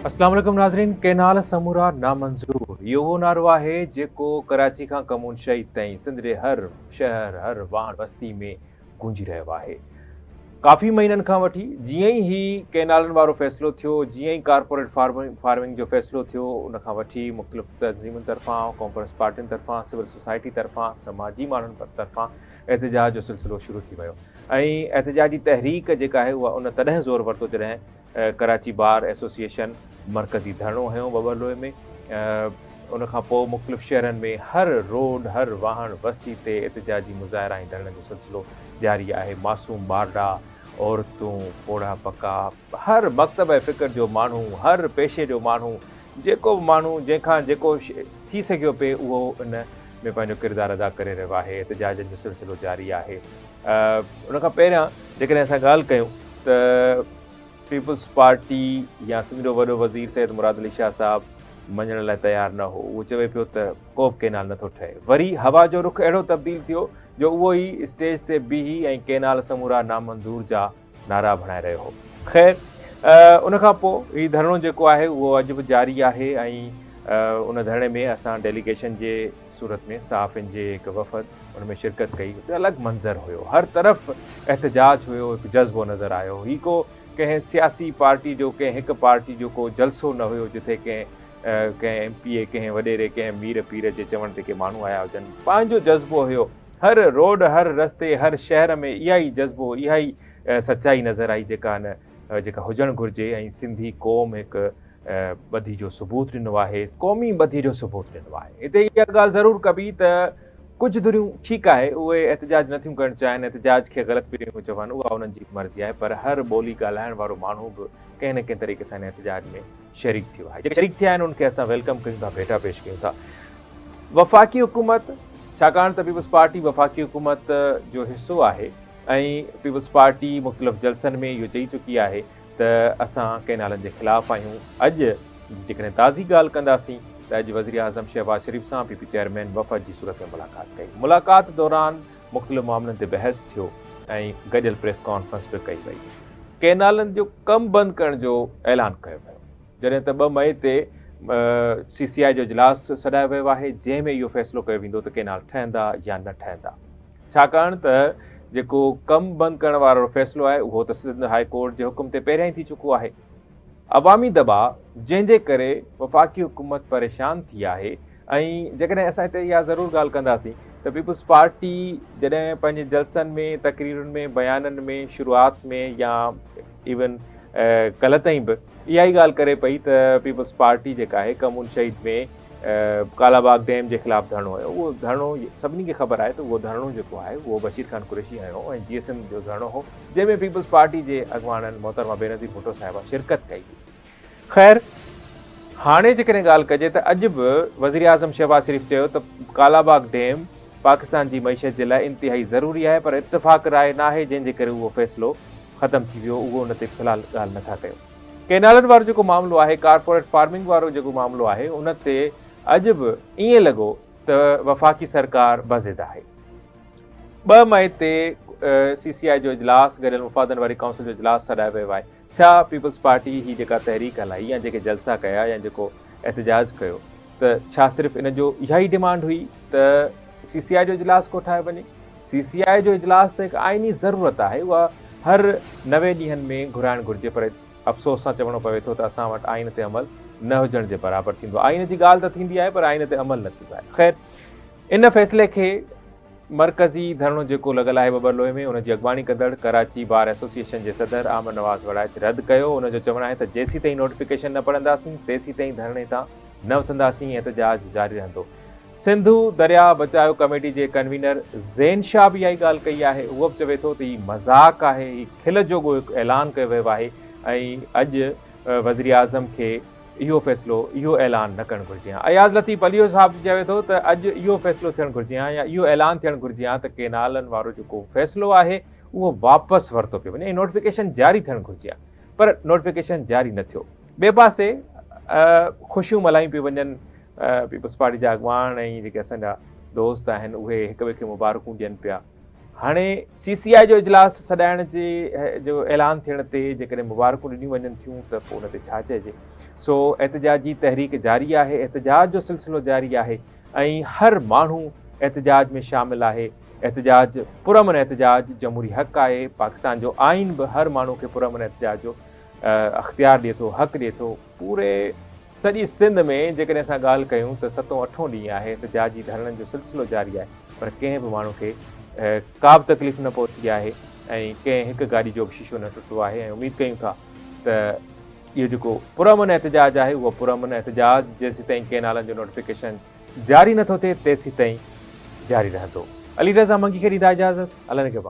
अस्सलाम वालेकुम नाज़रीन। केनाल समूरा नामंज़ूर इहो उहो नारो आहे जेको कराची खां कमूनशई ताईं सिंध जे हर शहर हर वाण बस्ती में गूंजी रहियो आहे। काफ़ी महीननि खां वठी जीअं ई केनालनि वारो फ़ैसिलो थियो, जीअं ई कारपोरेट फार्मिंग जो फ़ैसिलो थियो, उन खां वठी मुख़्तलिफ़ तंज़ीमुनि तरफ़ां, कॉमर्स पार्टियुनि तरफ़ां, सिविल सोसाइटी तरफ़ां, समाजी माण्हुनि तरफ़ां एहतिजाज जो सिलसिलो शुरू थी वियो ऐं एहतिजाजी तहरीक जेका आहे उहा उन तॾहिं ज़ोर वरितो जॾहिं कराची बार एसोसिएशन मरकज़ी धरणो हयो बबरलोए में। उन खां पोइ मुख़्तलिफ़ शहरनि में हर रोड हर वाहन बस्ती ते एहतिजाजी मुज़ाहिरा ऐं धरणनि जो सिलसिलो जारी आहे। मासूम ॿारड़ा, औरतूं, पोड़ा पका, हर मकतब ऐं फ़िक्र जो माण्हू, हर पेशे जो माण्हू, जेको बि माण्हू जंहिंखां जेको थी सघियो पिए उहो इन में पंहिंजो किरदारु अदा करे रहियो आहे। एहतिजाज जो सिलसिलो जारी आहे। उन खां पहिरियां जेकॾहिं असां ॻाल्हि कयूं त पीपल्स पार्टी या सिंध जो वॾो वज़ीर सैयद मुराद अली शाह साहब मञण लाइ तयारु न हो। उहो चवे पियो त को बि केनाल नथो ठहे। वरी हवा जो रुख अहिड़ो तब्दील थियो जो उहो ई स्टेज ते बीही ऐं केनाल समूरा नामंज़ूर जा नारा भणाए रहियो हो। ख़ैर उन खां पोइ हीउ धरणो जेको आहे उहो अॼु बि जारी आहे ऐं उन धरणे में असां डेलीगेशन जे सूरत में सहाफ़ियुनि जे हिकु वफ़द उन में शिरकत कई। हुते अलॻि मंज़र हुयो, हर तरफ़ एहतिजाज हुयो, हिकु जज़्बो नज़र आयो। ही को कंहिं सियासी पार्टी जो, कंहिं हिकु पार्टी जो को जलसो न हुयो जिथे कंहिं MP कंहिं वॾेरे कंहिं मीर पीर जे चवण ते के माण्हू आया हुजनि। पंहिंजो जज़्बो हुयो, हर रोड हर रस्ते हर शहर में इहा ई जज़्बो, इहा ई सचाई नज़र आई जेका हुजणु घुरिजे। ऐं सिंधी क़ौम हिकु ॿधी जो सबूत ॾिनो आहे, क़ौमी ॿधी जो सबूत ॾिनो आहे। हिते इहा ॻाल्हि ज़रूरु कबी त कुझु धुरियूं ठीकु आहे, उहे एहतिजाज नथियूं करणु चाहिनि, एहतिजाज खे ग़लति पियूं चवनि, उहा उन्हनि जी मर्ज़ी आहे। पर हर ॿोली ॻाल्हाइण वारो माण्हू बि कंहिं न कंहिं तरीक़े सां एहतिजाज में शरीक थियो आहे। जेके शरीक थिया आहिनि उनखे असां वेलकम कयूं था, भेटा पेश कयूं था। वफ़ाक़ी हुकूमत, छाकाणि त पीपल्स पार्टी वफ़ाक़ी हुकूमत जो हिसो आहे ऐं पीपल्स पार्टी मुख़्तलिफ़ जलसनि में इहो चई चुकी आहे त असां केनालनि जे ख़िलाफ़ आहियूं। अॼु जेकॾहिं ताज़ी ॻाल्हि कंदासीं त अॼु वज़ीर आज़म शहबाज शरीफ़ सां PP चेयरमैन वफ़द जी सूरत में मुलाक़ात कई। मुलाक़ात दौरान मुख़्तलिफ़ मामलनि ते बहस थियो ऐं गॾियल प्रेस कॉन्फ्रेंस बि कई वई। केनालनि जो कमु बंदि करण जो ऐलान कयो वियो, जॾहिं त 2 मई ते CCI जो इजलास सॾायो वियो आहे जंहिं में इहो फ़ैसिलो कयो वेंदो त केनाल ठहंदा या न ठहंदा। छाकाणि त जेको कमु बंदि करण वारो फ़ैसिलो आहे उहो त सिंध हाई कोर्ट जे हुकुम ते पहिरियां ई थी चुको आहे। अवामी दबाव जंहिंजे करे वफ़ाक़ी हुकूमत परेशान थी आहे। ऐं जेकॾहिं असां हिते इहा ज़रूरु ॻाल्हि कंदासीं त पीपल्स पार्टी जॾहिं पंहिंजे जलसनि में, तक़रीरुनि में, बयाननि में, शुरूआति में या इवन कल्ह ताईं बि इहा ई ॻाल्हि करे पई त पीपल्स पार्टी जेका आहे कमून शहीद में कालाबाग डैम जे ख़िलाफ़ धरणो हुयो। उहो धरणो सभिनी खे ख़बर आहे त उहो धरणो जेको आहे उहो बशीर ख़ान कुरैशी हयो ऐं GSM जो धरणो हो जंहिंमें पीपल्स पार्टी जे अॻवाननि मोहतरमा बेनज़ीर भुट्टो साहिबा शिरकत कई हुई। ख़ैर हाणे जेकॾहिं ॻाल्हि कजे त अॼु बि वज़ीर आज़म शहबाज शरीफ़ चयो त कालाबाग डैम पाकिस्तान जी मईशत जे लाइ इंतिहाई ज़रूरी आहे, पर इत्तफ़ाक़ राय न आहे जंहिंजे करे उहो फ़ैसिलो ख़तमु थी वियो। उहो उन ते फ़िलहाल ॻाल्हि नथा कयो। केनालनि वारो जेको मामिलो आहे, कारपोरेट फार्मिंग वारो जेको मामिलो आहे, उन ते अॼु बि ईअं लॻो त वफ़ाक़ी सरकार बज़िद आहे। 2 मई ते CCI जो इजलास, गॾियल मुफ़ादनि वारी काउंसिल जो इजलास सॾायो वियो आहे। छा पीपल्स पार्टी ही जेका तहरीक हलाई या जेके जलसा कया या जेको एहतिजाज कयो, त छा सिर्फ़ु इन जो इहा ई डिमांड हुई त CCI जो इजलास कोठायो वञे? CCI जो इजलास त हिकु आइनी ज़रूरत आहे, उहा हर 90 ॾींहंनि में घुराइणु घुरिजे। पर अफ़सोस सां चवणो पवे थो त असां वटि आइन ते अमल न हुजण जे बराबरि थींदो। आइन जी ॻाल्हि त थींदी आहे पर आइन ते अमल न थींदो आहे। ख़ैर इन फ़ैसिले खे मरकज़ी धरणो जेको लॻल आहे बबरलोए में, उनजी अॻवानी कंदड़ कराची बार एसोसिएशन जे सदर आमद नवाज़ वड़ाइच रद्द कयो। उनजो चवणु आहे त जेसीं ताईं नोटिफिकेशन न पढ़ंदासीं तेसीं ताईं धरणे तां न उथंदासीं, एहतिजाज जारी रहंदो। सिंधु दरिया बचाओ कमेटी जे कन्वीनर ज़ैन शाह बि इहा ई ॻाल्हि कई आहे। उहो बि चवे थो त हीउ मज़ाक़ आहे, हीउ खिल जोॻो हिकु ऐलान कयो वियो आहे ऐं अॼु वज़ीर आज़म खे इहो फ़ैसिलो, इहो ऐलान न करणु घुरिजे हा। अयाज़ लतीफ़ अलीयो साहब चवे थो त अॼु इहो फ़ैसिलो थियणु घुरिजे हा या इहो ऐलान थियणु घुरिजे हा त केनालनि वारो जेको फ़ैसिलो आहे उहो वापसि वरितो पियो वञे ऐं नोटिफिकेशन जारी थियणु घुरिजे हा। पर नोटिफिकेशन जारी न थियो। ॿिए पासे ख़ुशियूं मल्हायूं पियूं वञनि। पीपल्स पार्टी जा अॻवान ऐं जेके असांजा दोस्त आहिनि उहे हिक ॿिए खे मुबारकूं ॾियनि पिया। हाणे CCI जो इजलास सॾाइण जो ऐलान थियण ते जेकॾहिं मुबारकूं ॾिनियूं वञनि थियूं त पोइ उन ते छा चइजे। सो एहतजाज जी तहरीक जारी आहे, एहतजाज जो सिलसिलो जारी आहे ऐं हर माण्हू एहतजाज में शामिल आहे। एहतजाज पुरअमन एहतजाज जमहूरी हक़ आहे। पाकिस्तान जो आइन बि हर माण्हू खे पुरअमन एहतजाज जो अख़्तियार ॾिए थो, हक़ ॾिए थो। पूरे सॼी सिंध में जेकॾहिं असां ॻाल्हि कयूं त 7 8 ॾींहं आहे एहतजाजी धरणनि जो सिलसिलो जारी आहे, पर कंहिं बि माण्हू खे का बि तकलीफ़ न पहुती आहे ऐं कंहिं हिकु गाॾी जो बि शीशो न टुटो आहे ऐं उमेद कयूं था त इहो जेको पुरअमन एहतजाज आहे उहो पुरअमन एहतजाज जेसीं ताईं कंहिं नालनि जो नोटिफिकेशन जारी नथो थिए तेसीं ताईं जारी रहंदो। अली रज़ा मंगी खे ॾींदा इजाज़त। अल्लाह निगहबान।